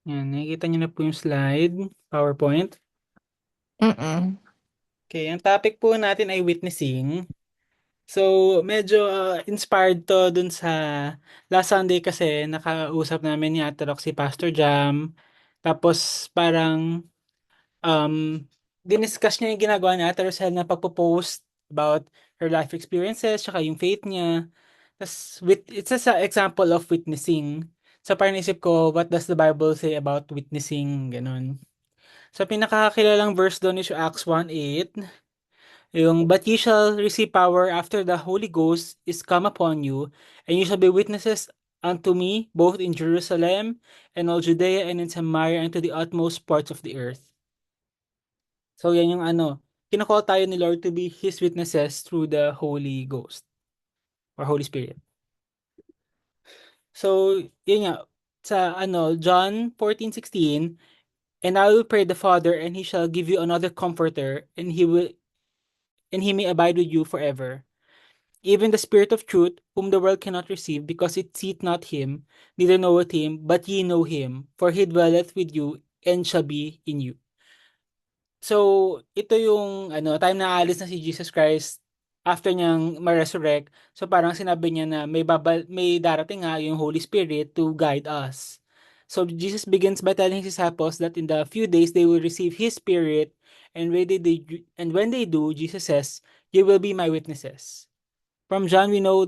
Yan, nakikita niyo na po yung slide, PowerPoint. Mm. Okay, ang topic po natin ay witnessing. So, medyo inspired to dun sa last Sunday kasi nakausap namin ni Ate Rox si Pastor Jam. Tapos parang um, diniscuss niya yung ginagawa ni Ate Rosel na pagpo-post about her life experiences, tsaka yung faith niya. Tapos, it's just an example of witnessing. So, parang isip ko, what does the Bible say about witnessing? Ganun. So, pinakakilalang verse doon is yung Acts 1:8. Yung, but ye shall receive power after the Holy Ghost is come upon you, and you shall be witnesses unto me, both in Jerusalem and all Judea and in Samaria and to the utmost parts of the earth. So, yan yung kinocall tayo ni Lord to be His witnesses through the Holy Ghost or Holy Spirit. So, yun nga, sa John 14:16, and I will pray the Father, and He shall give you another comforter, and He may abide with you forever. Even the Spirit of truth, whom the world cannot receive, because it seeth not him, neither knoweth him, but ye know him, for he dwelleth with you, and shall be in you. So, ito yung time na aalis na si Jesus Christ after niyang ma-resurrect. So, parang sinabi niya na may darating nga yung Holy Spirit to guide us. So, Jesus begins by telling his disciples that in the few days they will receive his spirit, and when they do, Jesus says, "You will be my witnesses." From John, we know,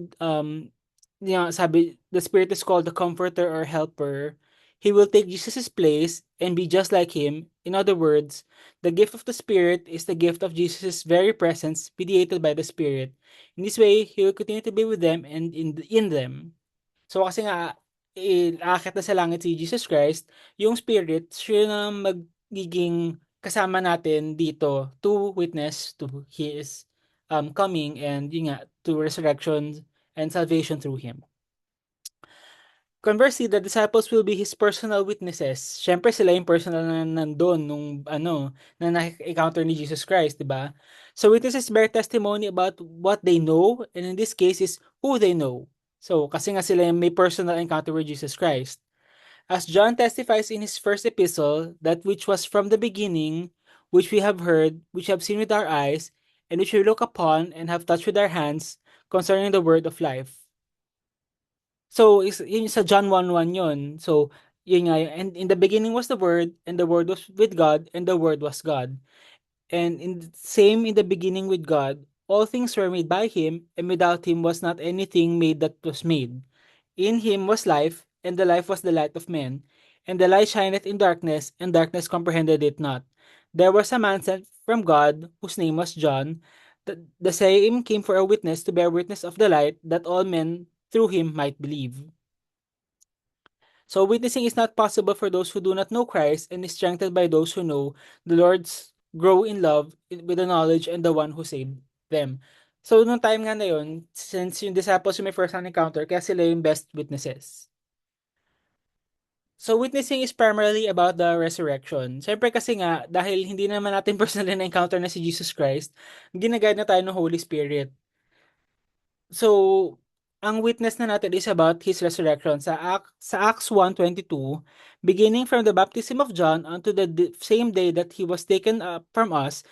sabi, the Spirit is called the Comforter or Helper. He will take Jesus' place and be just like Him. In other words, the gift of the Spirit is the gift of Jesus' very presence, mediated by the Spirit. In this way, He will continue to be with them and in them. So kasi nga, aakyat na sa langit si Jesus Christ, yung Spirit, siya na magiging kasama natin dito to witness to His coming and yun nga, to resurrection and salvation through Him. Conversely, the disciples will be His personal witnesses. Siyempre sila yung personal na nandun nung na na-encounter ni Jesus Christ, di ba? So witnesses bear testimony about what they know, and in this case is who they know. So kasi nga sila yung may personal encounter with Jesus Christ. As John testifies in his first epistle, that which was from the beginning, which we have heard, which we have seen with our eyes, and which we look upon and have touched with our hands, concerning the word of life. So, yun sa John 1:1 yun. So, yun nga, and in the beginning was the Word, and the Word was with God, and the Word was God. And same in the beginning with God, all things were made by Him, and without Him was not anything made that was made. In Him was life, and the life was the light of men. And the light shineth in darkness, and darkness comprehended it not. There was a man sent from God, whose name was John. The same came for a witness to bear witness of the light, that all men through him might believe. So witnessing is not possible for those who do not know Christ, and is strengthened by those who know the Lord's grow in love with the knowledge and the one who saved them. So nung time nga na yun, since yung disciples yung may first hand encounter, kaya sila yung best witnesses. So witnessing is primarily about the resurrection. Siyempre kasi nga, dahil hindi naman natin personally na-encounter na si Jesus Christ, ginaguide na tayo ng Holy Spirit. So, ang witness na natin is about His resurrection. Sa Acts 1:22, beginning from the baptism of John unto the same day that He was taken up from us,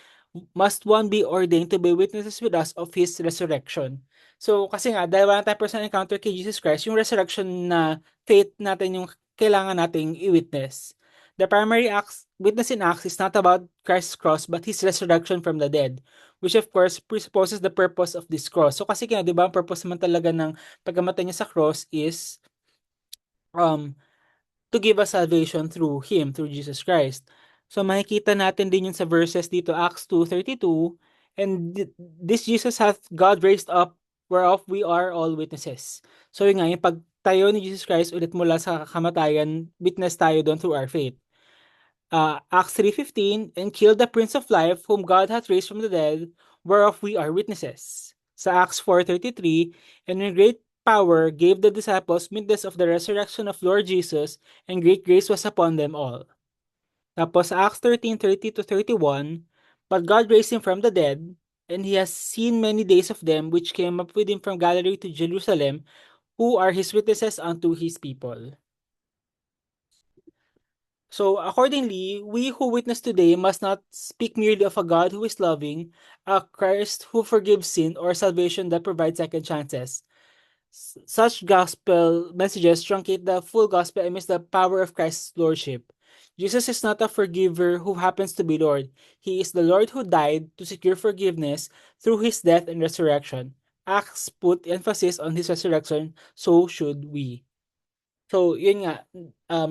must one be ordained to be witnesses with us of His resurrection. So, kasi nga, dahil wala tayong personal encounter kay Jesus Christ, yung resurrection na faith natin yung kailangan nating i-witness. The primary witness in Acts is not about Christ's cross, but His resurrection from the dead, which of course presupposes the purpose of this cross. So kasi kaya 'di ba ang purpose naman talaga ng pagkamatay niya sa cross is um to give us salvation through him, through Jesus Christ. So makikita natin din yun sa verses dito Acts 2:32, and this Jesus hath God raised up, whereof we are all witnesses. So yun nga, yung pagtayo ni Jesus Christ ulit mula sa kamatayan, witness tayo doon through our faith. Acts 3:15, and killed the Prince of Life, whom God hath raised from the dead, whereof we are witnesses. Sa Acts 4:33, and in great power gave the disciples witness of the resurrection of Lord Jesus, and great grace was upon them all. Tapos sa Acts 13:30-31, but God raised him from the dead, and he has seen many days of them which came up with him from Galilee to Jerusalem, who are his witnesses unto his people. So accordingly, we who witness today must not speak merely of a God who is loving, a Christ who forgives sin, or salvation that provides second chances. Such gospel messages truncate the full gospel and miss the power of Christ's lordship. Jesus is not a forgiver who happens to be Lord. He is the Lord who died to secure forgiveness through his death and resurrection. Acts put emphasis on his resurrection, so should we. So, yun nga,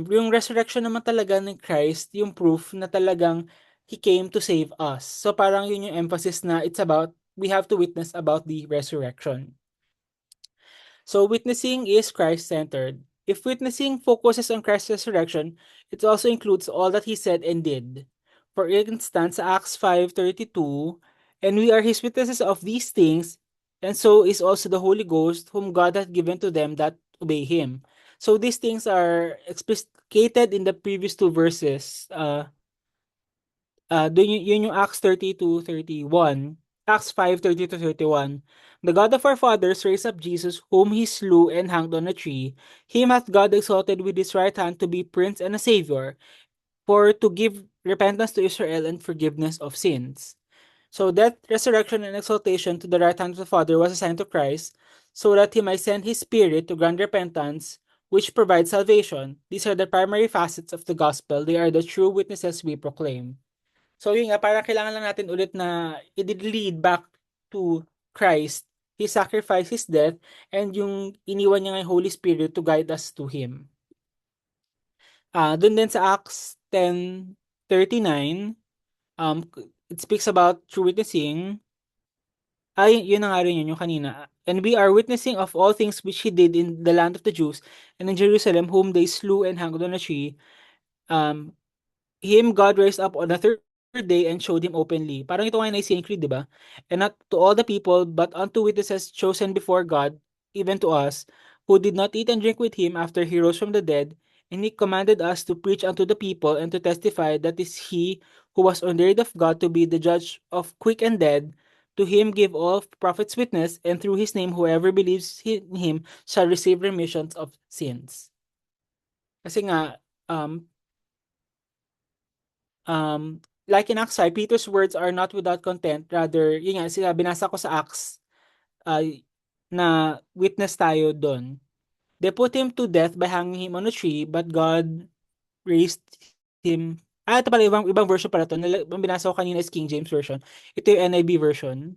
yung resurrection naman talaga ng Christ, yung proof na talagang He came to save us. So, parang yun yung emphasis na it's about, we have to witness about the resurrection. So, witnessing is Christ-centered. If witnessing focuses on Christ's resurrection, it also includes all that He said and did. For instance, Acts 5:32, and we are His witnesses of these things, and so is also the Holy Ghost, whom God hath given to them that obey Him. So these things are explicated in the previous two verses. Yun yung Acts 30 to 31. Acts 5:30 to 31. The God of our fathers raised up Jesus, whom he slew and hanged on a tree. Him hath God exalted with his right hand to be prince and a savior, for to give repentance to Israel and forgiveness of sins. So that resurrection and exaltation to the right hand of the Father was assigned to Christ, so that he might send his Spirit to grant repentance, which provides salvation. These are the primary facets of the gospel. They are the true witnesses we proclaim. So yun nga, parang kailangan lang natin ulit na i-lead back to Christ, His sacrifice, His death, and yung iniwan niya ng Holy Spirit to guide us to Him. Doon din sa Acts 10:39, it speaks about true witnessing. Yun na nga rin yun, yung kanina. And we are witnessing of all things which He did in the land of the Jews and in Jerusalem, whom they slew and hanged on a tree. Um, Him God raised up on the third day and showed him openly. Parang ito nga yung Nicene Creed, di ba? And not to all the people, but unto witnesses chosen before God, even to us, who did not eat and drink with him after he rose from the dead. And he commanded us to preach unto the people and to testify that is he who was ordained of God to be the judge of quick and dead. To him give all prophets witness, and through his name whoever believes in him shall receive remissions of sins. Kasi nga, um, like in Acts 5, Peter's words are not without content. Rather, yun nga, binasa ko sa Acts, uh, na witness tayo doon. They put him to death by hanging him on a tree, but God raised him. Ito pala, ibang version pala to. Binasa ko kanina is King James Version. Ito yung NIV version.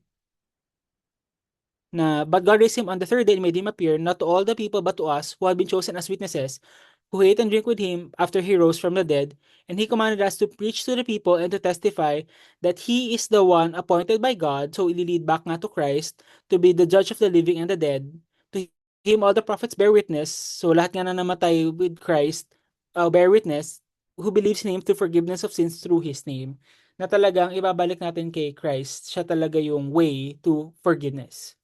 But God raised him on the third day and made him appear, not to all the people, but to us, who had been chosen as witnesses, who ate and drink with him after he rose from the dead. And he commanded us to preach to the people and to testify that he is the one appointed by God, so ililid back nga to Christ, to be the judge of the living and the dead. To him all the prophets bear witness, so lahat nga na namatay with Christ, bear witness, who believes in him to forgiveness of sins through his name. Na talagang ibabalik natin kay Christ, siya talaga yung way to forgiveness.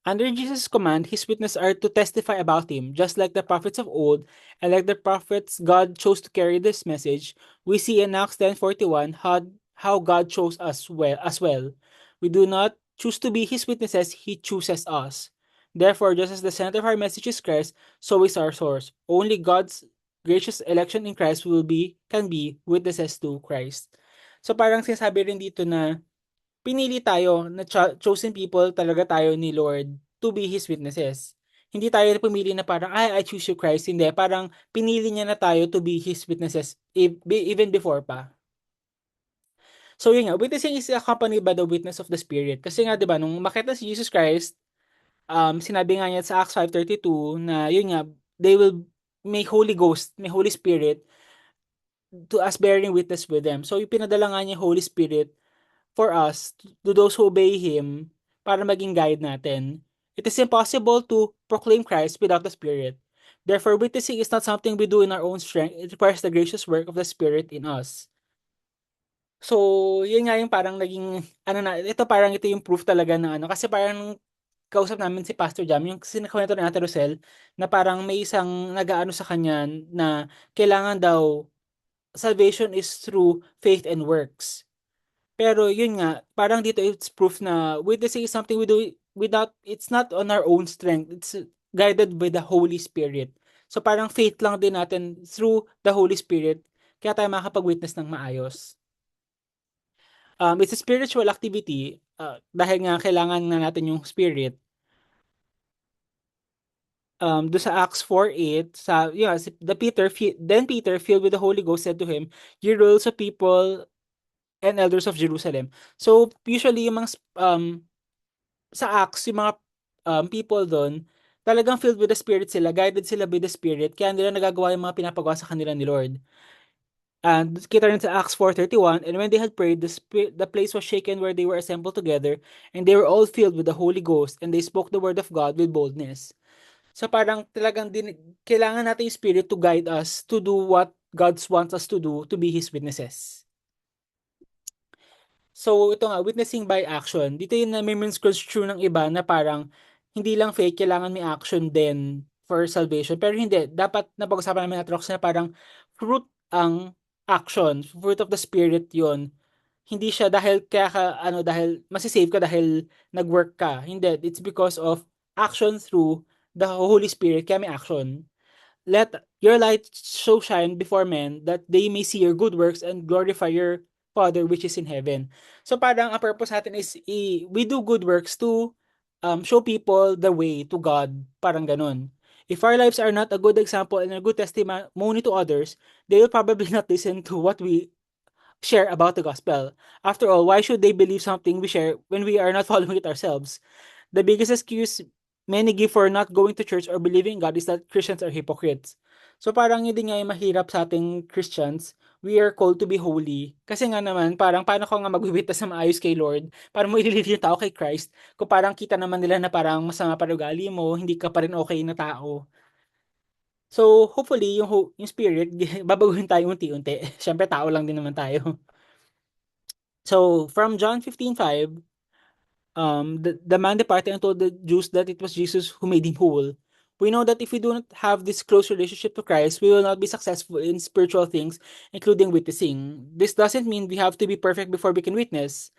Under Jesus' command, his witnesses are to testify about him, just like the prophets of old, and like the prophets God chose to carry this message. We see in Acts 10:41 how God chose us well. We do not choose to be his witnesses, he chooses us. Therefore, just as the center of our message is Christ, so is our source. Only God's gracious election in Christ can be witnesses to Christ. So parang sinasabi rin dito na pinili tayo na chosen people talaga tayo ni Lord to be His witnesses. Hindi tayo pumili na parang, I choose you Christ. Hindi, parang pinili niya na tayo to be His witnesses even before pa. So yun nga, witnessing is accompanied by the witness of the Spirit. Kasi nga, di ba, nung makita si Jesus Christ, sinabi nga niya sa Acts 5:32 na yun nga, they will may Holy Spirit to us bearing witness with them. So yung pinadala nga niya Holy Spirit for us, to those who obey Him, para maging guide natin. It is impossible to proclaim Christ without the Spirit. Therefore, witnessing is not something we do in our own strength. It requires the gracious work of the Spirit in us. So, yun nga yung parang naging, ito yung proof talaga ng kasi parang kausap namin si Pastor Jam, yung sinakwento na natin Rosel, na parang may isang nag-aano sa kanya na kailangan daw, salvation is through faith and works. Pero yun nga, parang dito it's proof na witnessing is something we do without, it's not on our own strength. It's guided by the Holy Spirit. So parang faith lang din natin through the Holy Spirit kaya tayo makakapag-witness ng maayos. It's a spiritual activity, dahil nga kailangan na natin yung spirit. Do sa Acts 4:8, then Peter, filled with the Holy Ghost, said to him, "You rules of people and elders of Jerusalem." So, usually, sa Acts, yung mga people doon, talagang filled with the Spirit sila, guided sila by the Spirit, kaya nila nagagawa yung mga pinapagawa sa kanila ni Lord. And kita rin sa Acts 4:31, and when they had prayed, the place was shaken where they were assembled together, and they were all filled with the Holy Ghost, and they spoke the word of God with boldness. So parang talagang kailangan natin yung Spirit to guide us to do what God wants us to do to be His witnesses. So ito nga, witnessing by action. Dito yung na-misconstrue ng iba na parang hindi lang faith, kailangan may action din for salvation. Pero hindi, dapat napag-usapan namin natin na parang fruit ang action, fruit of the Spirit yon. Hindi siya dahil dahil masisave ka dahil nag-work ka. Hindi, it's because of action through the Holy Spirit, kaya may action. Let your light so shine before men that they may see your good works and glorify your Father which is in heaven. So parang ang purpose natin is we do good works to show people the way to God. Parang ganun. If our lives are not a good example and a good testimony to others, they will probably not listen to what we share about the gospel. After all, why should they believe something we share when we are not following it ourselves? The biggest excuse many give for not going to church or believing in God is that Christians are hypocrites. So parang hindi nga yung mahirap sa ating Christians, we are called to be holy. Kasi nga naman, parang paano ko nga magwiwitness na maayos kay Lord, para mo ililid yung tao kay Christ, kung parang kita naman nila na parang masama pa ugali mo, hindi ka pa rin okay na tao. So, hopefully, yung spirit, babaguhin tayo unti-unti. Siyempre, tao lang din naman tayo. So, from John 15:5, the man departed and told the Jews that it was Jesus who made him whole. We know that if we do not have this close relationship to Christ, we will not be successful in spiritual things, including witnessing. This doesn't mean we have to be perfect before we can witness.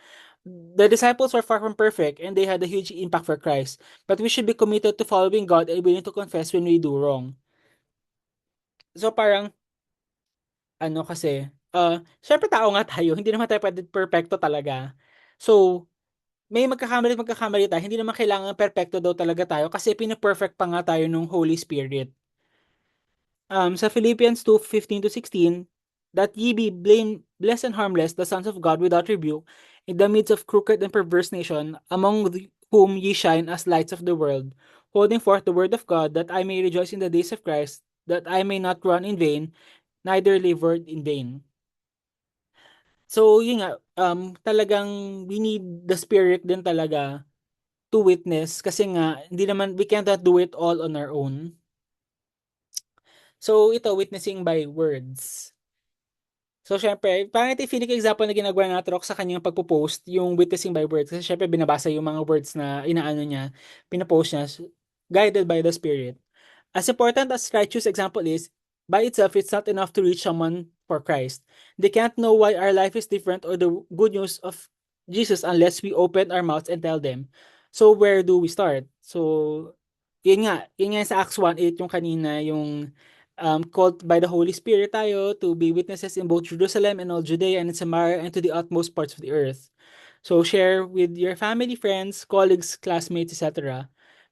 The disciples were far from perfect and they had a huge impact for Christ, but we should be committed to following God and willing to confess when we do wrong. So parang, kasi, syempre tao nga tayo, hindi naman tayo pwede perfecto talaga. So, may magkakamali tayo, hindi naman kailangan perfecto daw talaga tayo kasi pina-perfect pa nga tayo ng Holy Spirit. Sa Philippians 2:15-16, that ye be blessed and harmless, the sons of God without rebuke, in the midst of crooked and perverse nation, among whom ye shine as lights of the world, holding forth the word of God, that I may rejoice in the days of Christ, that I may not run in vain, neither labored in vain. So, yun nga, talagang we need the Spirit din talaga to witness kasi nga we cannot do it all on our own. So ito, witnessing by words. So syempre, parang ito yung feeling example na ginagawa ni Rock sa kanyang pagpo-post, yung witnessing by words. Kasi syempre binabasa yung mga words na inaano niya, pinapost niya, guided by the Spirit. As important as righteous example is, by itself, it's not enough to reach someone for Christ. They can't know why our life is different or the good news of Jesus unless we open our mouths and tell them. So, where do we start? So, yun nga sa Acts 1:8 yung kanina, yung called by the Holy Spirit tayo to be witnesses in both Jerusalem and all Judea and in Samaria and to the utmost parts of the earth. So, share with your family, friends, colleagues, classmates, etc.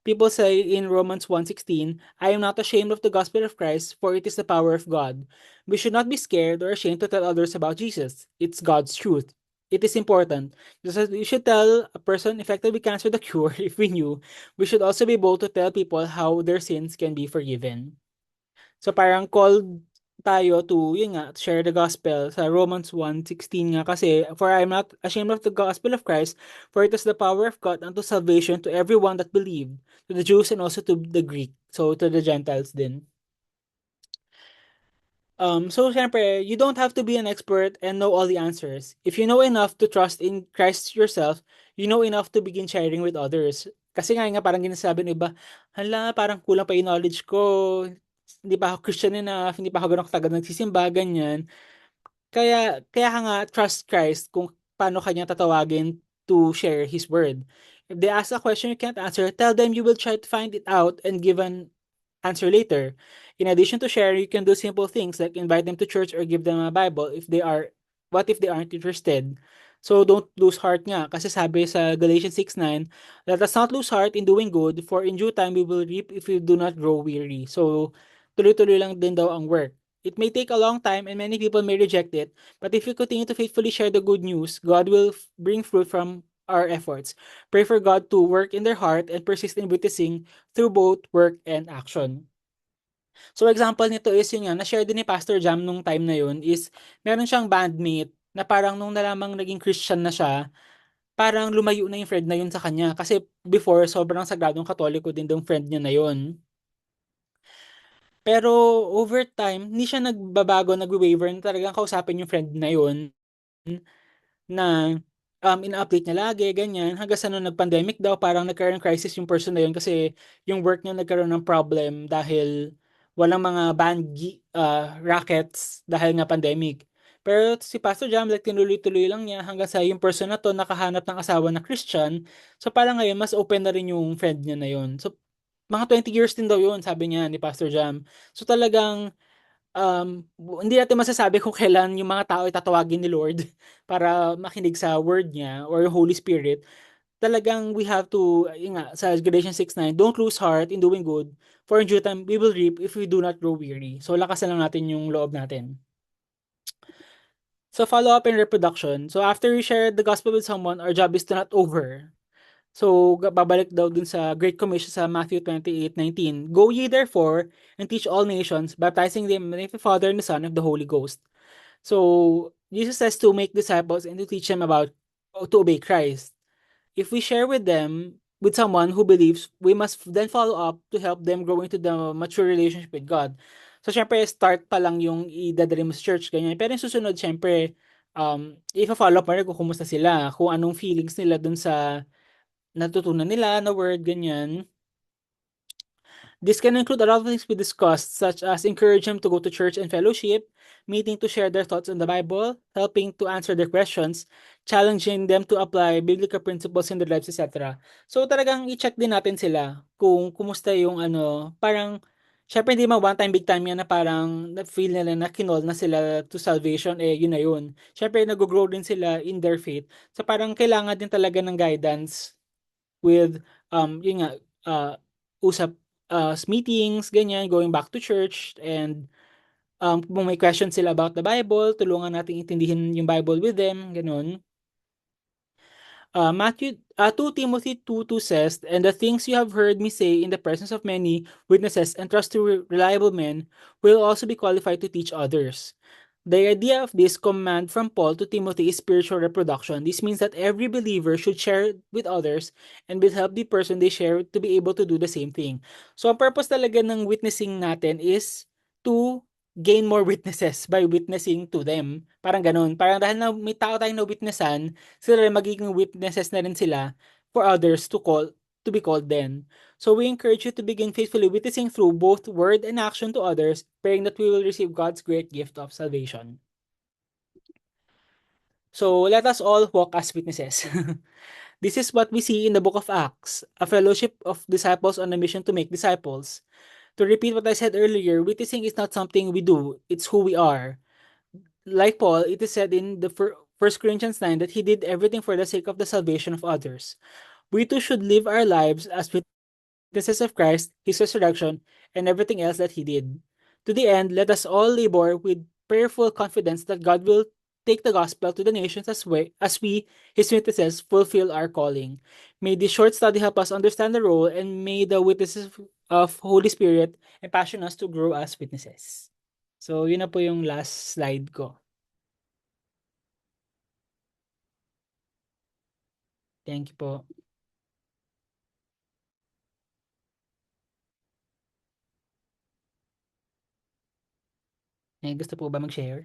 People say in Romans 1:16, I am not ashamed of the gospel of Christ, for it is the power of God. We should not be scared or ashamed to tell others about Jesus. It's God's truth. It is important. Just as we should tell a person effectively cancer the cure if we knew, we should also be bold to tell people how their sins can be forgiven. So parang called tayo to, yun nga, share the gospel sa Romans 1:16 nga kasi, for I am not ashamed of the gospel of Christ, for it is the power of God unto salvation to everyone that believe, to the Jews and also to the Greek, so to the Gentiles din. So syempre, you don't have to be an expert and know all the answers. If you know enough to trust in Christ yourself, you know enough to begin sharing with others. Kasi nga parang ginasabi ng iba, hala, parang kulang pa yung knowledge ko, hindi pa ako Christian enough, hindi pa ako ganun katagal nagsisimba, ganyan. Kaya ka nga trust Christ kung paano kanya tatawagin to share His word. If they ask a question you can't answer, tell them you will try to find it out and give an answer later. In addition to share, you can do simple things like invite them to church or give them a Bible what if they aren't interested? So don't lose heart nga kasi sabi sa Galatians 6:9, let us not lose heart in doing good for in due time we will reap if we do not grow weary. So tuloy-tuloy lang din daw ang work. It may take a long time and many people may reject it, but if we continue to faithfully share the good news, God will bring fruit from our efforts. Pray for God to work in their heart and persist in witnessing through both work and action. So example nito is yun nga, na-share din ni Pastor Jam nung time na yun is meron siyang bandmate na parang nung nalamang naging Christian na siya, parang lumayo na yung friend na yun sa kanya. Kasi before, sobrang sagradong katoliko din yung friend niya na yun. Pero over time, hindi siya nagbabago, nagwe-waver na talagang kausapin yung friend na yun na ina-update niya lagi, ganyan. Hanggang sa nung nag-pandemic daw, parang nagkaroon ng crisis yung person na yun kasi yung work niya nagkaroon ng problem dahil walang mga rackets dahil nga pandemic. Pero si Pastor Jam, like, tinuloy-tuloy lang niya hanggang sa yung person na to nakahanap ng asawa na Christian. So parang ngayon, mas open na rin yung friend niya na yun. So mga 20 years din daw yun, sabi niya ni Pastor Jam. So talagang hindi natin masasabi kung kailan yung mga tao ay tatawagin ni Lord para makinig sa word niya or Holy Spirit. Talagang we have to, yun nga, sa Galatians 6:9, don't lose heart in doing good, for in due time we will reap if we do not grow weary. So lakasan lang natin yung loob natin. So follow up and reproduction. So after we share the gospel with someone, our job is to not over. So babalik daw dun sa Great Commission sa Matthew 28:19. Go ye therefore and teach all nations, baptizing them in the name of the Father and the Son and of the Holy Ghost. So Jesus says to make disciples and to teach them about to obey Christ. If we share with someone who believes, we must then follow up to help them grow into the mature relationship with God. So syempre start pa lang yung idadali mo sa church ganyan. Pero yung susunod syempre ifa-follow up mo rin kung kumusta sila, kung anong feelings nila dun sa natutunan nila na word ganyan. This can include a lot of things we discussed, such as encourage them to go to church and fellowship, meeting to share their thoughts on the Bible, helping to answer their questions, challenging them to apply biblical principles in their lives, etc. So talagang i-check din natin sila kung kumusta yung parang syempre hindi man one time big time yan na parang na-feel nila na kinol na sila to salvation, yun na yun. Syempre nag-grow din sila in their faith. So parang kailangan din talaga ng guidance with yun nga uh, usap meetings ganyan, going back to church, and kung may questions sila about the Bible, tulungan nating intindihin yung Bible with them, ganun. 2 Timothy 2:2 says, and the things you have heard me say in the presence of many witnesses and trusted reliable men will also be qualified to teach others. The idea of this command from Paul to Timothy is spiritual reproduction. This means that every believer should share with others and will help the person they share to be able to do the same thing. So, ang purpose talaga ng witnessing natin is to gain more witnesses by witnessing to them. Parang ganun. Parang dahil na may tao tayong na-witnessan, sila rin magiging witnesses na rin sila for others to be called then. So we encourage you to begin faithfully witnessing through both word and action to others, praying that we will receive God's great gift of salvation. So let us all walk as witnesses. This is what we see in the book of Acts, a fellowship of disciples on a mission to make disciples. To repeat what I said earlier, witnessing is not something we do, it's who we are. Like Paul, it is said in the 1 Corinthians 9 that he did everything for the sake of the salvation of others. We too should live our lives as witnesses of Christ, his resurrection, and everything else that he did. To the end, let us all labor with prayerful confidence that God will take the gospel to the nations as we, his witnesses, fulfill our calling. May this short study help us understand the role, and may the witnesses of Holy Spirit impassion us to grow as witnesses. So, yun na po yung last slide ko. Thank you po. Gusto po ba mag-share?